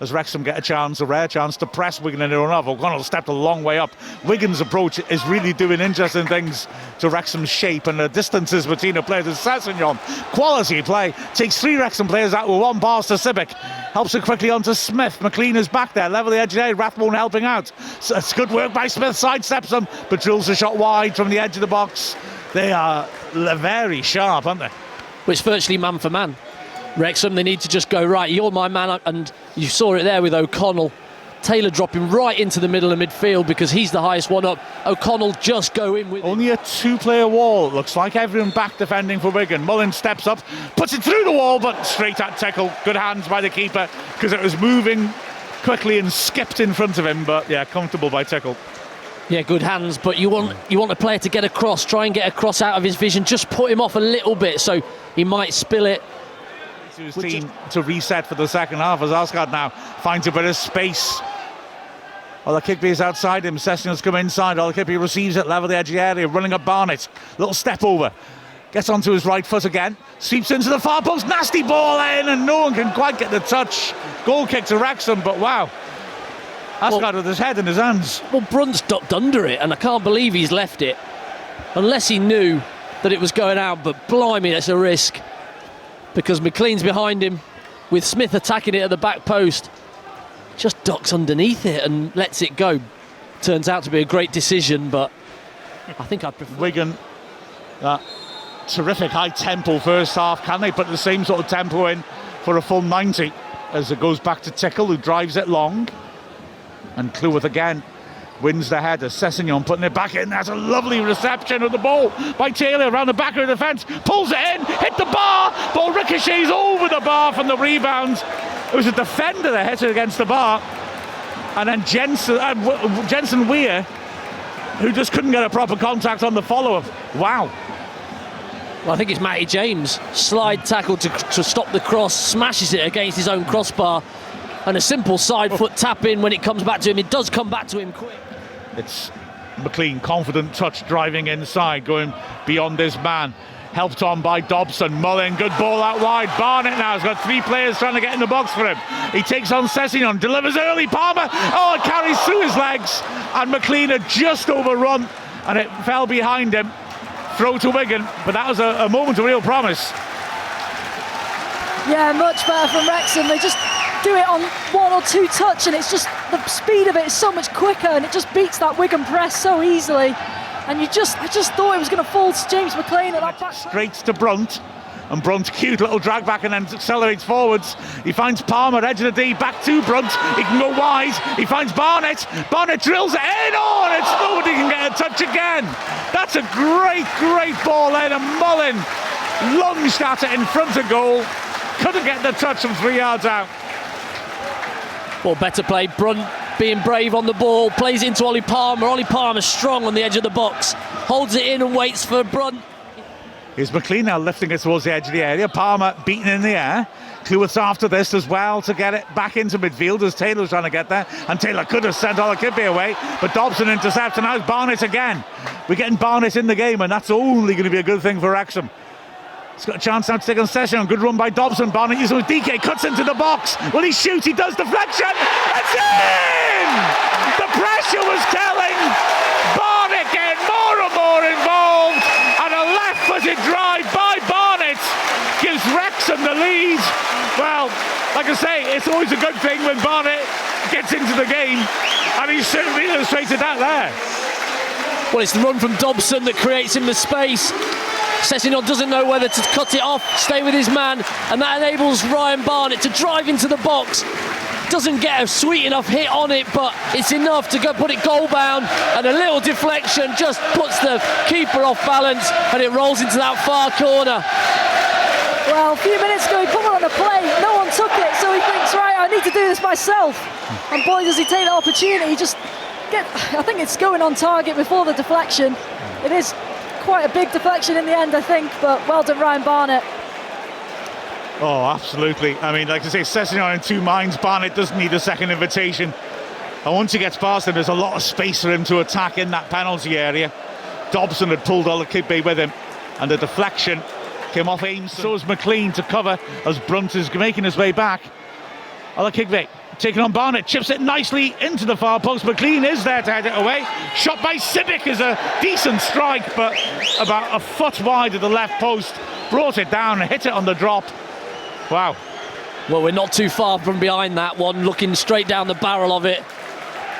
as Wrexham get a rare chance to press Wigan in their own half. O'Connell stepped a long way up. Wigan's approach is really doing interesting things to Wrexham's shape, and the distances between the players. Sessegnon, quality play, takes 3 Wrexham players out with 1 pass to Civic, helps it quickly on to Smith. McLean is back there, level the edge of the area. Rathbone helping out. So it's good work by Smith, sidesteps them, but drills a shot wide from the edge of the box. They are very sharp, aren't they? Well, it's virtually man for man. Wrexham, they need to just go, right, you're my man, and you saw it there with O'Connell. Taylor dropping right into the middle of midfield because he's the highest one up. O'Connell just go in with only a 2-player wall. Looks like everyone back defending for Wigan. Mullin steps up, puts it through the wall, but straight at tackle. Good hands by the keeper because it was moving quickly and skipped in front of him, but yeah, comfortable by tackle. Yeah, good hands, but you want a player to get across, try and get across out of his vision, just put him off a little bit so he might spill it. To his team to reset for the second half as Oscar now finds a bit of space. Olakikbe is outside him, Session's come inside, Olakikbe receives it, level the edge of the area, running up Barnett, little step over, gets onto his right foot again, sweeps into the far post, nasty ball in, and no one can quite get the touch. Goal kick to Wrexham, but wow, Asgard with his head in his hands. Well, Brunt's ducked under it, and I can't believe he's left it, unless he knew that it was going out, but blimey, that's a risk. Because McLean's behind him, with Smith attacking it at the back post. Just ducks underneath it and lets it go. Turns out to be a great decision, but I think I'd prefer... Wigan, that terrific high tempo first half. Can they put the same sort of tempo in for a full 90? As it goes back to Tickle, who drives it long. And Cleworth again wins the header. Sessegnon putting it back in. That's a lovely reception of the ball by Taylor around the back of the defence. Pulls it in, hit the bar. Ball ricochets over the bar from the rebound. It was a defender that hit it against the bar. And then Jensen Weir, who just couldn't get a proper contact on the follow-up. Wow. Well, I think it's Matty James. Slide tackle to stop the cross, smashes it against his own crossbar. And a simple side foot tap in when it comes back to him. It does come back to him quick. It's McLean, confident touch, driving inside, going beyond his man. Helped on by Dobson. Mullin, good ball out wide. Barnett now has got 3 players trying to get in the box for him. He takes on Sessegnon, delivers early. Palmer, it carries through his legs. And McLean had just overrun, and it fell behind him. Throw to Wigan, but that was a moment of real promise. Yeah, much better from Wrexham. They just do it on 1 or 2 touch, and it's just the speed of it is so much quicker, and it just beats that Wigan press so easily. And I just thought it was going to fall to James McLean at that back. Straight to Brunt, and Brunt, cute little drag back and then accelerates forwards. He finds Palmer, edge of the D, back to Brunt. He can go wide. He finds Barnett. Barnett drills it in. Oh, and it's nobody can get a touch again. That's a great ball in, and Mullin lunged at it in front of goal. Couldn't get the touch from 3 yards out. Well, better play. Brunt being brave on the ball, plays into Ollie Palmer. Ollie Palmer strong on the edge of the box, holds it in and waits for Brunt. Here's McLean now lifting it towards the edge of the area. Palmer beaten in the air. Cleworth's after this as well to get it back into midfield as Taylor's trying to get there. And Taylor could have sent Olakikbe away, but Dobson intercepts, and now it's Barnett again. We're getting Barnett in the game, and that's only going to be a good thing for Wrexham. He's got a chance now to take on Session. Good run by Dobson. Barnett using with DK, cuts into the box. Will he shoot? He does. Deflection. It's in! The pressure was telling. Barnett getting more and more involved. And a left-footed drive by Barnett gives Wrexham the lead. Well, like I say, it's always a good thing when Barnett gets into the game. And he's certainly illustrated that there. Well, it's the run from Dobson that creates him the space. Sessegnon doesn't know whether to cut it off, stay with his man, and that enables Ryan Barnett to drive into the box. Doesn't get a sweet enough hit on it, but it's enough to go put it goal bound, and a little deflection just puts the keeper off balance, and it rolls into that far corner. Well, a few minutes ago he put it on the plate, no one took it, so he thinks, right, I need to do this myself. And boy, does he take the opportunity. I think it's going on target before the deflection. It is quite a big deflection in the end, I think, but well done, Ryan Barnett. Oh, absolutely. I mean, like I say, Sessegnon in 2 minds. Barnett doesn't need a second invitation. And once he gets past him, there's a lot of space for him to attack in that penalty area. Dobson had pulled Olakikbe with him, and the deflection came off Ames. So is McLean to cover as Brunt is making his way back. Olakikbe taking on Barnett, chips it nicely into the far post. McLean is there to head it away. Shot by Sibic is a decent strike, but about a foot wide of the left post. Brought it down and hit it on the drop. Wow. Well, we're not too far from behind that one, looking straight down the barrel of it.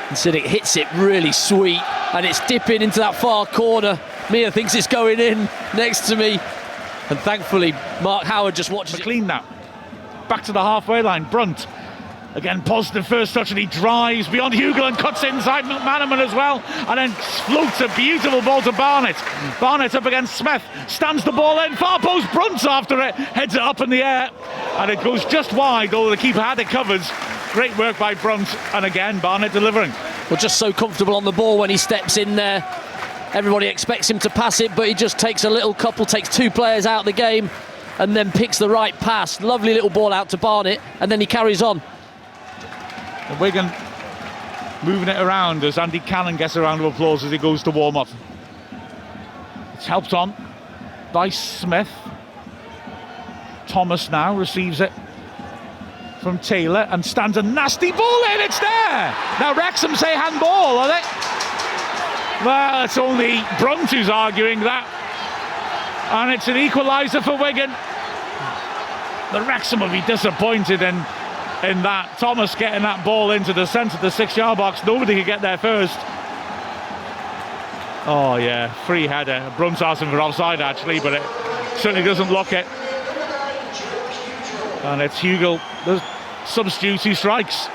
And Sibic hits it really sweet, and it's dipping into that far corner. Mia thinks it's going in next to me, and thankfully Mark Howard just watches McLean now. Back to the halfway line. Brunt. Again, positive first touch, and he drives beyond Hugel and cuts inside McManaman as well, and then floats a beautiful ball to Barnett. Barnett up against Smith, stands the ball in, far post, Brunt's after it, heads it up in the air, and it goes just wide, although the keeper had it covered. Great work by Brunt, and again, Barnett delivering. Well, just so comfortable on the ball when he steps in there. Everybody expects him to pass it, but he just takes a little couple, takes two players out of the game, and then picks the right pass. Lovely little ball out to Barnett, and then he carries on. And Wigan moving it around as Andy Cannon gets a round of applause as he goes to warm up. It's helped on by Smith. Thomas now receives it from Taylor and stands a nasty ball in. It's there. Now Wrexham say handball, are they? Well, it's only Brunt who's arguing that. And it's an equaliser for Wigan. The Wrexham will be disappointed in that. Thomas getting that ball into the centre of the 6-yard box. Nobody could get there first. Oh yeah, free header. Brunt's asking for offside actually, but it certainly doesn't look it. And it's Hugel, the substitute, who strikes.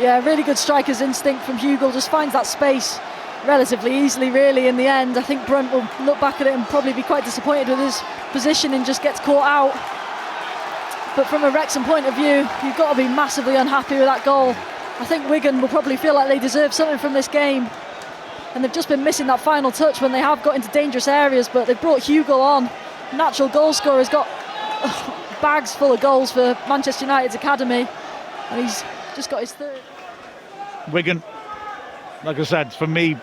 Yeah, really good striker's instinct from Hugel. Just finds that space relatively easily, really, in the end. I think Brunt will look back at it and probably be quite disappointed with his position and just gets caught out. But from a Wrexham point of view, you've got to be massively unhappy with that goal. I think Wigan will probably feel like they deserve something from this game. And they've just been missing that final touch when they have got into dangerous areas, but they've brought Hugel on. Natural goal scorer, has got bags full of goals for Manchester United's academy, and he's just got his third. Wigan, like I said, for me,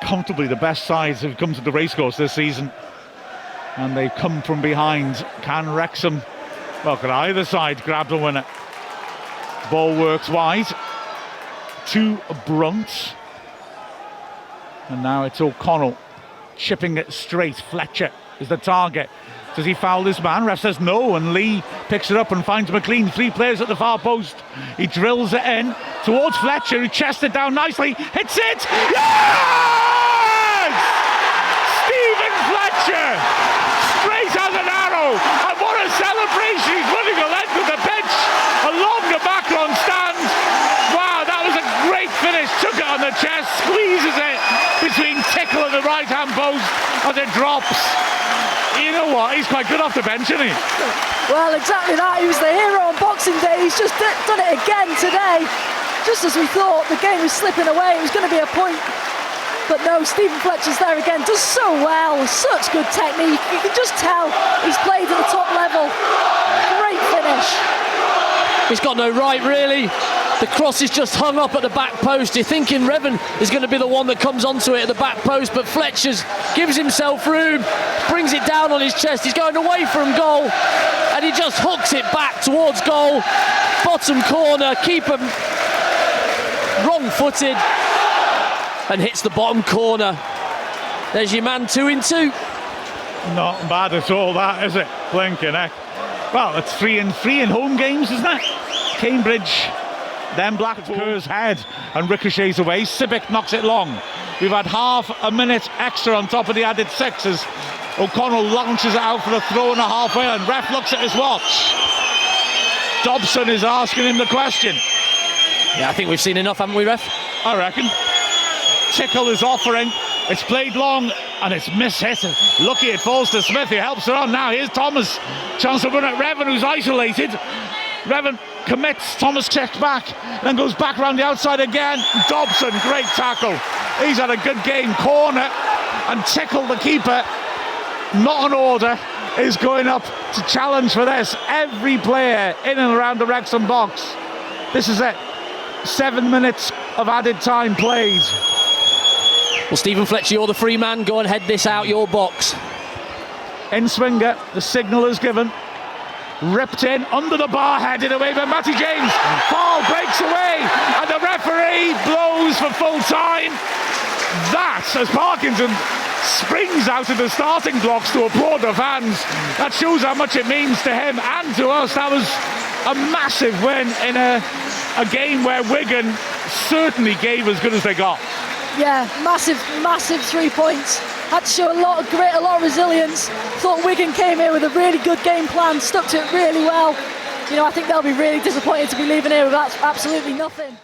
comfortably the best sides who've come to the racecourse this season, and they've come from behind. Can Wrexham, well, can either side grab the winner? Ball works wide to Brunt, and now it's O'Connell chipping it straight. Fletcher is the target. Does he foul this man? Ref says no, and Lee picks it up and finds McLean. 3 players at the far post. He drills it in towards Fletcher, who chests it down nicely. Hits it! Yes! Stephen Fletcher! Straight as an arrow! And what a celebration! He's running the length of the pitch along the background stand. Wow, that was a great finish. Took it on the chest, squeezes it between Tickle and the right-hand post as it drops. You know what, he's quite good off the bench, isn't he? Well, exactly that. He was the hero on Boxing Day. He's just done it again today. Just as we thought, the game was slipping away. It was going to be a point. But no, Stephen Fletcher's there again. Does so well. Such good technique. You can just tell he's played at the top level. Great finish. He's got no right, really. The cross is just hung up at the back post. You're thinking Revan is going to be the one that comes onto it at the back post, but Fletcher's gives himself room, brings it down on his chest. He's going away from goal, and he just hooks it back towards goal. Bottom corner, keeper wrong-footed, and hits the bottom corner. There's your man 2 in 2. Not bad at all, that, is it? Blinking heck. Well, it's 3 in 3 in home games, isn't it? Cambridge. Then Blackpool's head and ricochets away. Sibic knocks it long. We've had half a minute extra on top of the added 6 as O'Connell launches it out for a throw and a halfway, and ref looks at his watch. Dobson is asking him the question. Yeah, I think we've seen enough, haven't we, ref? I reckon. Tickle is offering. It's played long and it's mishit. Lucky it falls to Smith, who helps her on. Now here's Thomas. Chance to run at Revan, who's isolated. Revan commits, Thomas checks back, then goes back round the outside again. Dobson, great tackle. He's had a good game. Corner, and Tickle, the keeper, not an order, is going up to challenge for this. Every player in and around the Wrexham box. This is it. 7 minutes of added time played. Well, Stephen Fletcher, you're the free man. Go and head this out your box. In swinger, the signal is given. Ripped in, under the bar, headed away by Matty James. Ball breaks away. full time. That, as Parkinson springs out of the starting blocks to applaud the fans, that shows how much it means to him and to us. That was a massive win in a game where Wigan certainly gave as good as they got. Yeah, massive 3 points. Had to show a lot of grit, a lot of resilience. Thought Wigan came here with a really good game plan, stuck to it really well. You know, I think they'll be really disappointed to be leaving here with absolutely nothing.